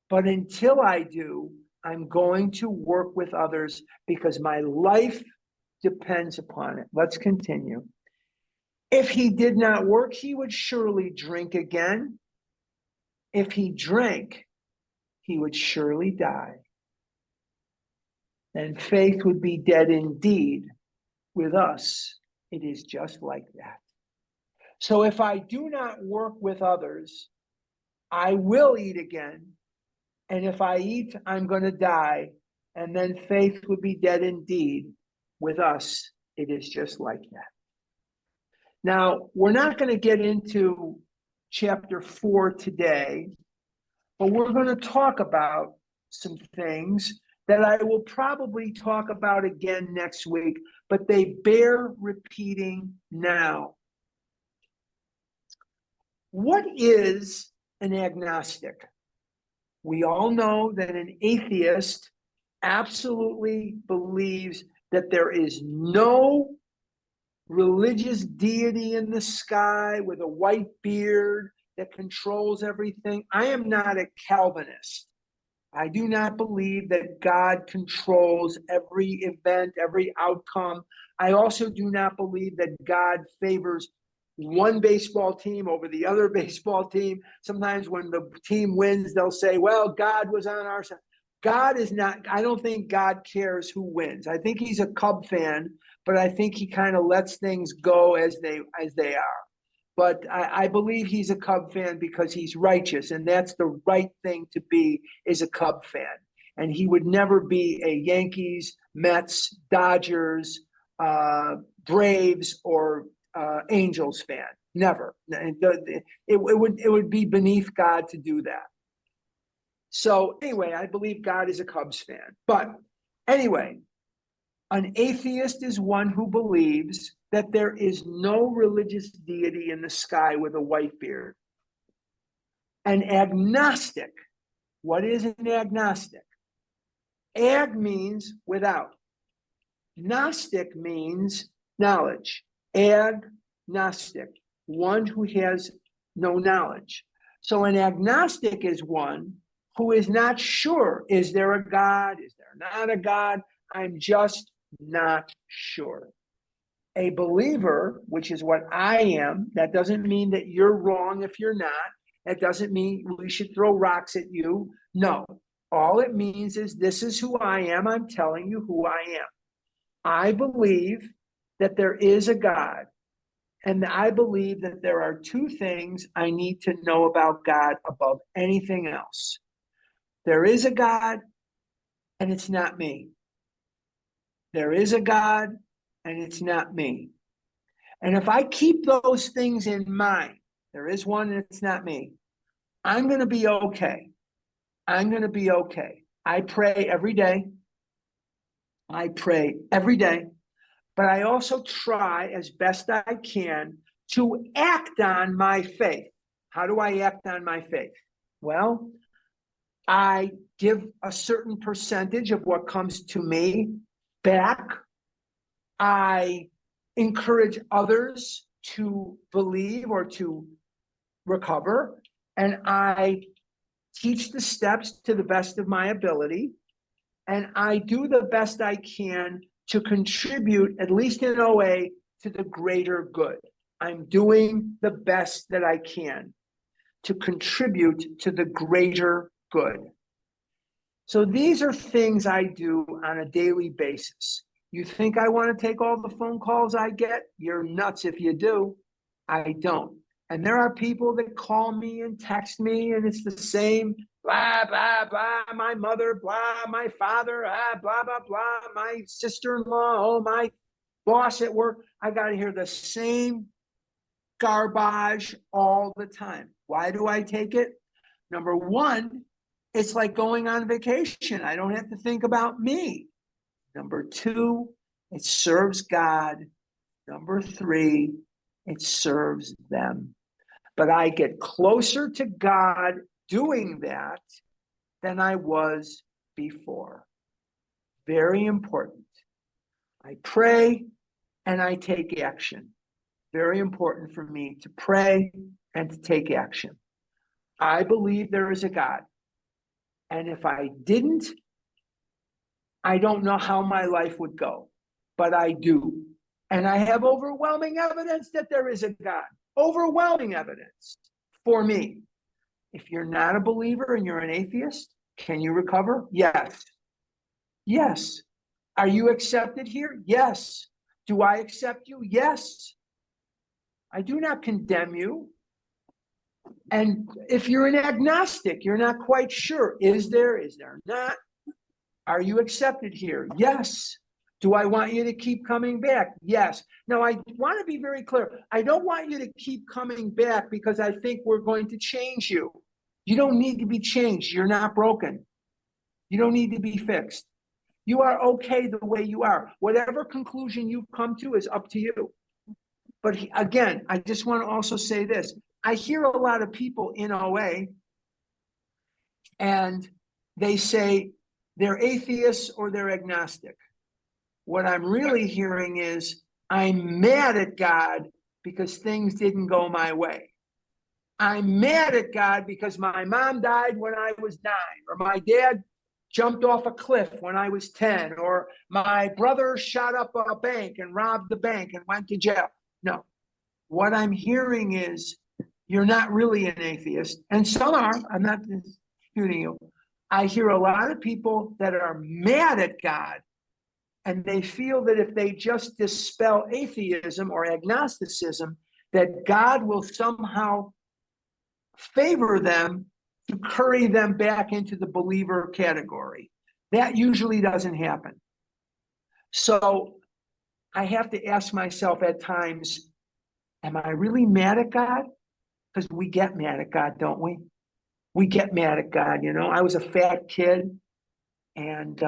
But until I do, I'm going to work with others because my life depends upon it. Let's continue. If he did not work, he would surely drink again. If he drank, he would surely die. And faith would be dead indeed. With us, it is just like that. So if I do not work with others, I will eat again. And if I eat, I'm going to die. And then faith would be dead indeed. With us, it is just like that. Now, we're not going to get into chapter 4 today, but we're going to talk about some things that I will probably talk about again next week, but they bear repeating now. What is an agnostic? We all know that an atheist absolutely believes that there is no religious deity in the sky with a white beard that controls everything. I am not a Calvinist. I do not believe that God controls every event, every outcome. I also do not believe that God favors one baseball team over the other baseball team. Sometimes when the team wins, they'll say, well, God was on our side. God is not, I don't think God cares who wins. I think he's a Cub fan, but I think he kind of lets things go as they are. But I believe he's a Cub fan because he's righteous, and that's the right thing to be, is a Cub fan. And he would never be a Yankees, Mets, Dodgers, Braves, or Angels fan. Never. It would be beneath God to do that. So anyway, I believe God is a Cubs fan. But anyway, an atheist is one who believes that there is no religious deity in the sky with a white beard. An agnostic, what is an agnostic? Ag means without. Gnostic means knowledge. Agnostic, one who has no knowledge. So an agnostic is one who is not sure, is there a God? Is there not a God? I'm just not sure. A believer, which is what I am, that doesn't mean that you're wrong if you're not. That doesn't mean we should throw rocks at you. No, all it means is this is who I am. I'm telling you who I am. I believe that there is a God, and I believe that there are two things I need to know about God above anything else. There is a God, and it's not me. There is a God, and it's not me. And if I keep those things in mind, there is one and it's not me, I'm going to be okay. I'm going to be okay. I pray every day. I pray every day. But I also try as best I can to act on my faith. How do I act on my faith? Well, I give a certain percentage of what comes to me back. I encourage others to believe or to recover, and I teach the steps to the best of my ability, and I do the best I can to contribute, at least in OA, to the greater good. I'm doing the best that I can to contribute to the greater good. So these are things I do on a daily basis. You think I want to take all the phone calls I get? You're nuts if you do. I don't. And there are people that call me and text me, and it's the same blah, blah, blah, my mother, blah, my father, blah, blah, blah, my sister-in-law, oh, my boss at work. I got to hear the same garbage all the time. Why do I take it? Number one, it's like going on vacation. I don't have to think about me. Number two, it serves God. Number three, it serves them. But I get closer to God doing that than I was before. Very important. I pray and I take action. Very important for me to pray and to take action. I believe there is a God. And if I didn't, I don't know how my life would go, but I do. And I have overwhelming evidence that there is a God. Overwhelming evidence for me. If you're not a believer and you're an atheist, can you recover? Yes. Yes. Are you accepted here? Yes. Do I accept you? Yes. I do not condemn you. And if you're an agnostic, you're not quite sure. Is there not? Are you accepted here? Yes. Do I want you to keep coming back? Yes. Now, I want to be very clear. I don't want you to keep coming back because I think we're going to change you. You don't need to be changed. You're not broken. You don't need to be fixed. You are okay the way you are. Whatever conclusion you've come to is up to you. But again, I just want to also say this. I hear a lot of people in OA, and they say, they're atheists or they're agnostic. What I'm really hearing is, I'm mad at God because things didn't go my way. I'm mad at God because my mom died when I was 9, or my dad jumped off a cliff when I was 10, or my brother shot up a bank and robbed the bank and went to jail. No, what I'm hearing is, you're not really an atheist, and some are. I'm not disputing you. I hear a lot of people that are mad at God, and they feel that if they just dispel atheism or agnosticism, that God will somehow favor them to curry them back into the believer category. That usually doesn't happen. So I have to ask myself at times, am I really mad at God? Because we get mad at God, don't we? We get mad at God. You know, I was a fat kid, and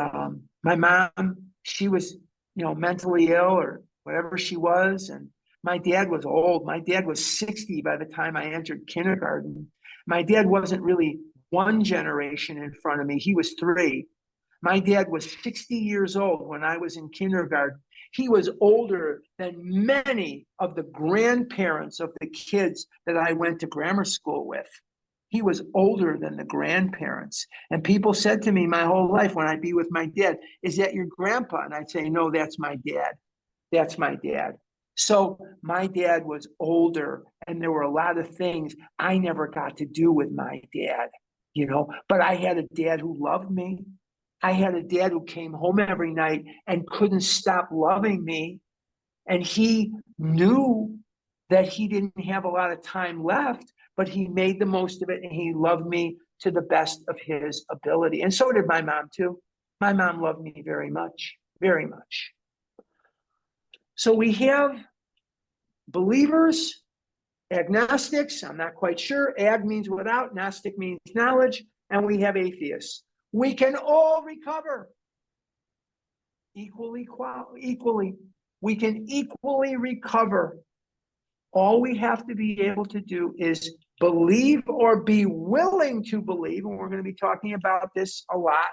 my mom, she was, mentally ill or whatever she was. And my dad was old. My dad was 60 by the time I entered kindergarten. My dad wasn't really one generation in front of me. He was 3. My dad was 60 years old when I was in kindergarten. He was older than many of the grandparents of the kids that I went to grammar school with. He was older than the grandparents. And people said to me my whole life when I'd be with my dad, is that your grandpa? And I'd say, no, that's my dad. That's my dad. So my dad was older, and there were a lot of things I never got to do with my dad, but I had a dad who loved me. I had a dad who came home every night and couldn't stop loving me. And he knew that he didn't have a lot of time left, but he made the most of it, and he loved me to the best of his ability. And so did my mom too. My mom loved me very much, very much. So we have believers, agnostics, I'm not quite sure. Ag means without, gnostic means knowledge, and we have atheists. We can all recover equally. We can equally recover. All we have to be able to do is believe or be willing to believe, and we're going to be talking about this a lot.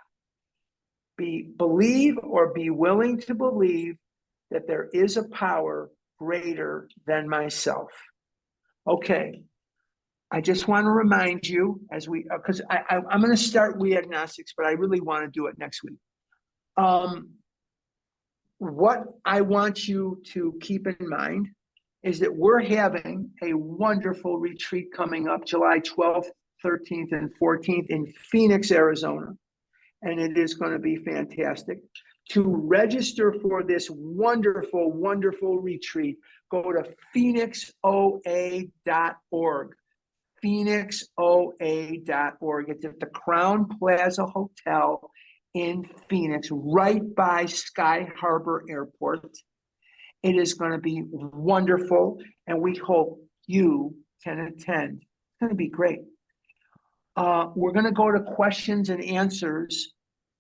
Believe or be willing to believe that there is a power greater than myself. Okay, I just want to remind you because I'm going to start We Agnostics, but I really want to do it next week. What I want you to keep in mind is that we're having a wonderful retreat coming up July 12th, 13th, and 14th in Phoenix, Arizona. And it is going to be fantastic. To register for this wonderful, wonderful retreat, go to phoenixoa.org. phoenixoa.org. It's at the Crown Plaza Hotel in Phoenix, right by Sky Harbor Airport. It is going to be wonderful, and we hope you can attend. It's going to be great. We're going to go to questions and answers,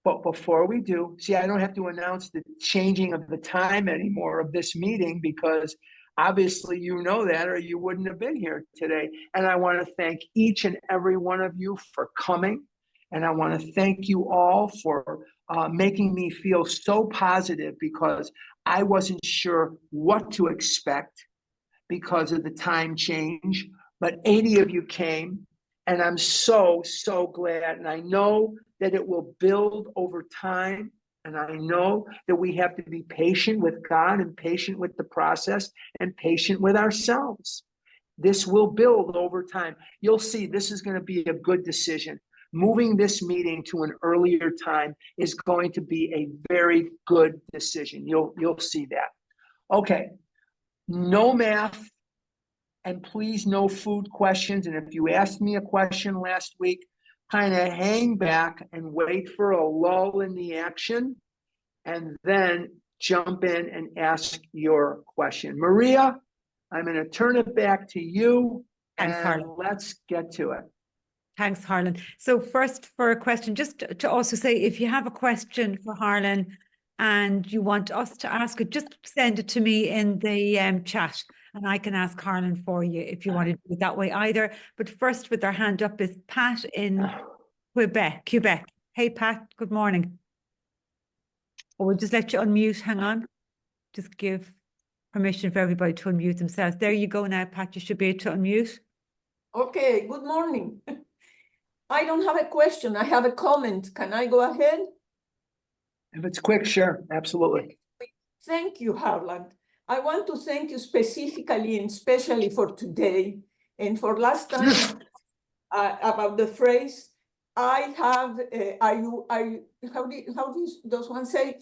but before we do, see, I don't have to announce the changing of the time anymore of this meeting, because obviously you know that, or you wouldn't have been here today. And I want to thank each and every one of you for coming, and I want to thank you all for making me feel so positive, because I wasn't sure what to expect because of the time change, but 80 of you came, and I'm so, so glad. And I know that it will build over time. And I know that we have to be patient with God and patient with the process and patient with ourselves. This will build over time. You'll see this is going to be a good decision. Moving this meeting to an earlier time is going to be a very good decision. You'll see that. Okay, no math, and please no food questions. And if you asked me a question last week, kind of hang back and wait for a lull in the action, and then jump in and ask your question. Maria, I'm going to turn it back to you. Thanks, Harlan. Let's get to it. Thanks, Harlan. So first, for a question, just to also say, if you have a question for Harlan and you want us to ask it, just send it to me in the chat, and I can ask Harlan for you if you want to do it that way either. But first, with their hand up, is Pat in Quebec. Hey, Pat, good morning. Or we'll just let you unmute. Hang on. Just give permission for everybody to unmute themselves. There you go now, Pat. You should be able to unmute. Okay, good morning. I don't have a question. I have a comment. Can I go ahead? If it's quick, sure, absolutely. Thank you, Harlan. I want to thank you specifically and especially for today and for last time about the phrase. I have. How does one say?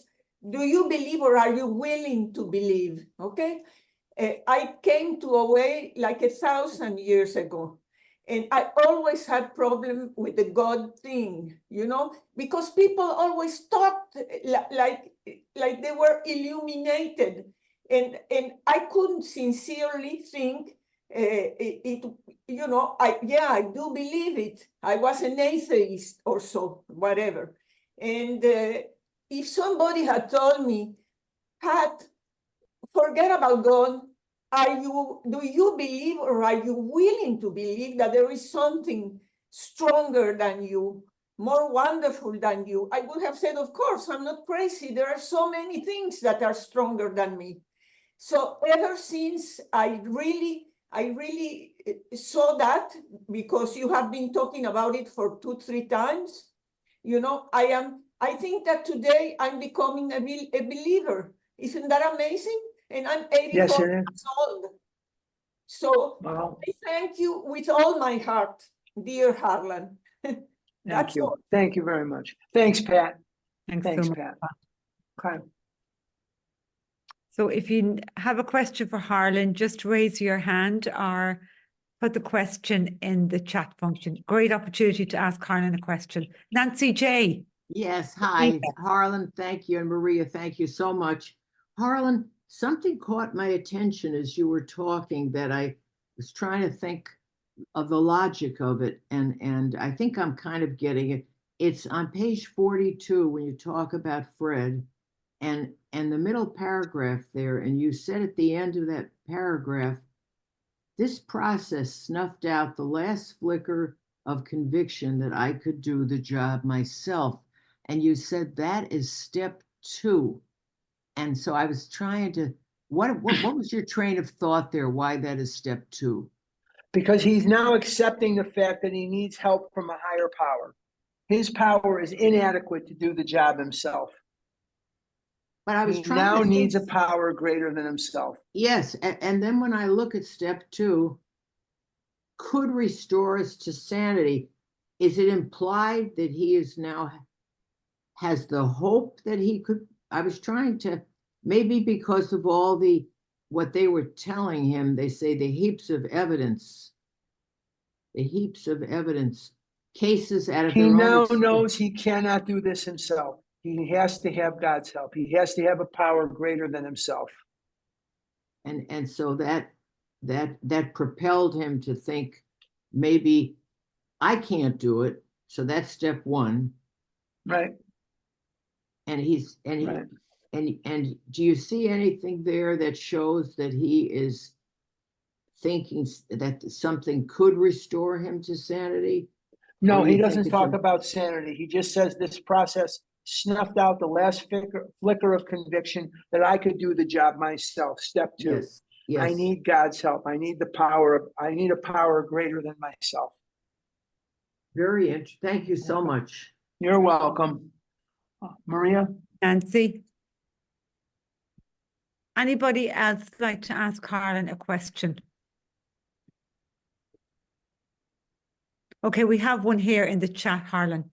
Do you believe or are you willing to believe? Okay. I came to OA like 1,000 years ago. And I always had problem with the God thing, you know, because people always talked like they were illuminated. And I couldn't sincerely think you know, I do believe it. I was an atheist or so, whatever. And if somebody had told me, Pat, forget about God, do you believe or are you willing to believe that there is something stronger than you, more wonderful than you? I would have said, of course, I'm not crazy. There are so many things that are stronger than me. So ever since I really saw that, because you have been talking about it for 2-3 times, you know, I think that today I'm becoming a believer. Isn't that amazing? And I'm 84 Yes, it years is. old. So Wow. I thank you with all my heart, dear Harlan. Thank you. Thank you very much. Thanks, Pat. Thanks Thanks, so much. Pat. Okay. So if you have a question for Harlan, just raise your hand or put the question in the chat function. Great opportunity to ask Harlan a question. Nancy J. Yes, hi, Harlan, thank you, and Maria, thank you so much. Harlan, something caught my attention as you were talking that I was trying to think of the logic of it, and I think I'm kind of getting it. It's on page 42 when you talk about Fred, and the middle paragraph there, and you said at the end of that paragraph, this process snuffed out the last flicker of conviction that I could do the job myself. And you said that is step 2. And so I was trying to, what was your train of thought there? Why that is step 2? Because he's now accepting the fact that he needs help from a higher power. His power is inadequate to do the job himself. But I was he trying now to needs think, a power greater than himself. Yes, and then when I look at step 2, could restore us to sanity. Is it implied that he is now has the hope that he could? I was trying to, maybe because of all what they were telling him, they say the heaps of evidence, cases out of He their own now experience. knows he cannot do this himself. He has to have God's help. He has to have a power greater than himself. And so that propelled him to think, maybe I can't do it. So that's step 1. Right. And do you see anything there that shows that he is thinking that something could restore him to sanity? No, he doesn't talk about sanity. He just says this process snuffed out the last flicker of conviction that I could do the job myself. Step 2. Yes, yes. I need God's help. I need the power. I need a power greater than myself. Very interesting. Thank you so much. You're welcome. Maria? Nancy. Anybody else like to ask Harlan a question? Okay, we have one here in the chat, Harlan.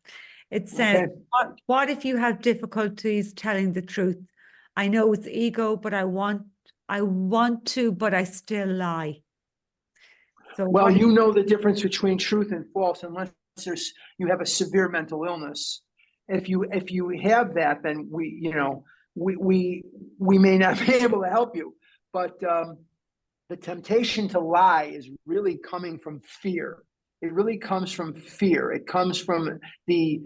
It says, Okay. what if you have difficulties telling the truth? I know it's ego, but I want to, but I still lie. So well, you know the difference between truth and false, unless you have a severe mental illness. If you have that, then we may not be able to help you. But the temptation to lie is really coming from fear. It really comes from fear. It comes from the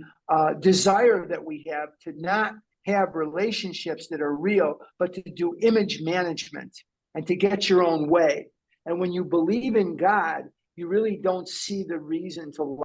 desire that we have to not have relationships that are real, but to do image management and to get your own way. And when you believe in God, you really don't see the reason to lie.